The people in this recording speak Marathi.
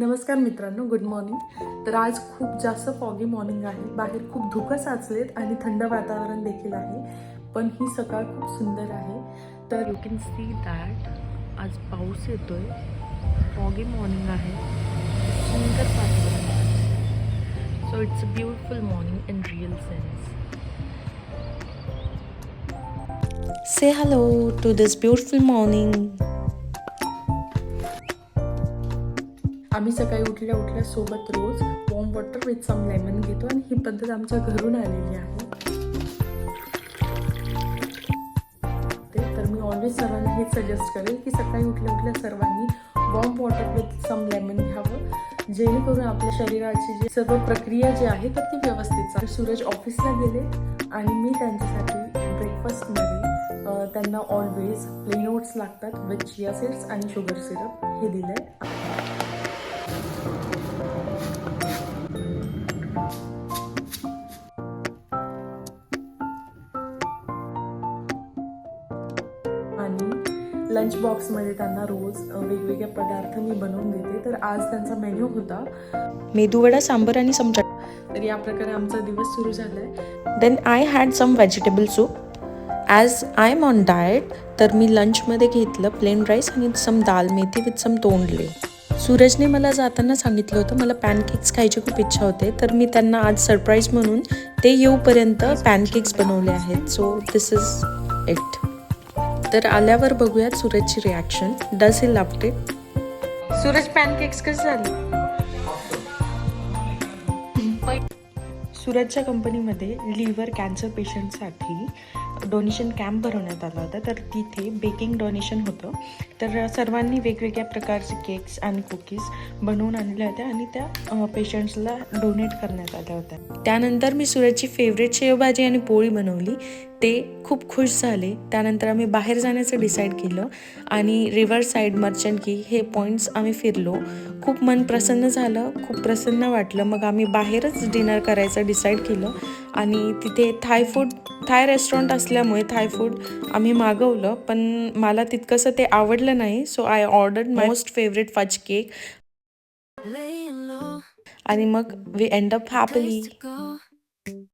नमस्कार मित्रांनो, गुड मॉर्निंग. तर आज खूप जास्त फॉगी मॉर्निंग आहे. बाहेर खूप धुकं साचलेत आणि थंड वातावरण देखील आहे, पण ही सकाळ खूप सुंदर आहे. तर यू कॅन सी दॅट आज पाऊस येतोय, फॉगी मॉर्निंग आहे, सुंदर वातावरण आहे. So it's a beautiful morning in real sense. Say hello to this beautiful morning. आम्ही सकाळी उठल्या उठल्या सोबत रोज warm water with some lemon घेतो आणि ही पद्धत आमच्या घरून आलेली आहे. तर मी ऑलवेज सर्वांना हेच सजेस्ट करेल की सकाळी उठल्या उठल्या सर्वांनी warm water with some lemon घ्यावं, जेणेकरून आपल्या शरीराची जी सर्व प्रक्रिया जी आहे तर ती व्यवस्थित चालेल. सूरज ऑफिसला गेले आणि मी त्यांच्यासाठी ब्रेकफास्टमध्ये त्यांना ऑलवेज प्लेन ओट्स लागतात विथ चिया सीड्स आणि शुगर सिरप हे दिलं आहे. आणि लंच बॉक्समध्ये त्यांना रोज वेगवेगळे पदार्थ मी बनवून देते. तर आज त्यांचा मेन्यू होता मेदूवडा, सांबर आणि some चट. तर या प्रकारे आमचा दिवस सुरू झालाय. Then I had some vegetable soup. As I'm on diet, तर मी लंचमध्ये घेतलं प्लेन राईस आणि some dal methi with some तोंडले. सूरजने मला जाताना सांगितलं होतं मला पॅनकेक्स खायची खूप इच्छा होते, तर मी त्यांना आज सरप्राईज म्हणून ते येऊपर्यंत पॅनकेक्स बनवले आहेत. So this is it. तर आल्यावर बघूयात सूरजची reaction. Does he loved it? Suraj, pancakes कसे झाले? सूरजच्या कंपनीमध्ये लिव्हर कॅन्सर पेशंटसाठी डोनेशन कॅम्प भरवण्यात आला होता. तर तिथे बेकिंग डोनेशन होतं. तर सर्वांनी वेगवेगळ्या प्रकारचे केक्स आणि कुकीज बनवून आणल्या होत्या आणि त्या पेशंट्सला डोनेट करण्यात आल्या होत्या. त्यानंतर मी सूरजची फेवरेट शेवभाजी आणि पोळी बनवली. ते खूप खुश झाले. त्यानंतर आम्ही बाहेर जाण्याचं डिसाईड केलं आणि रिव्हर साईड, मर्चंट की हे पॉईंट्स आम्ही फिरलो. खूप मन प्रसन्न झालं, खूप प्रसन्न वाटलं. मग आम्ही बाहेरच डिनर करायचं डिसाईड केलं आणि तिथे थाय रेस्टॉरंट असल्यामुळे थाय फूड आम्ही मागवलं, पण मला तितकंसं ते आवडलं नाही. So I ordered my most favourite fudge cake आणि मग वी एंड अप हॅपली.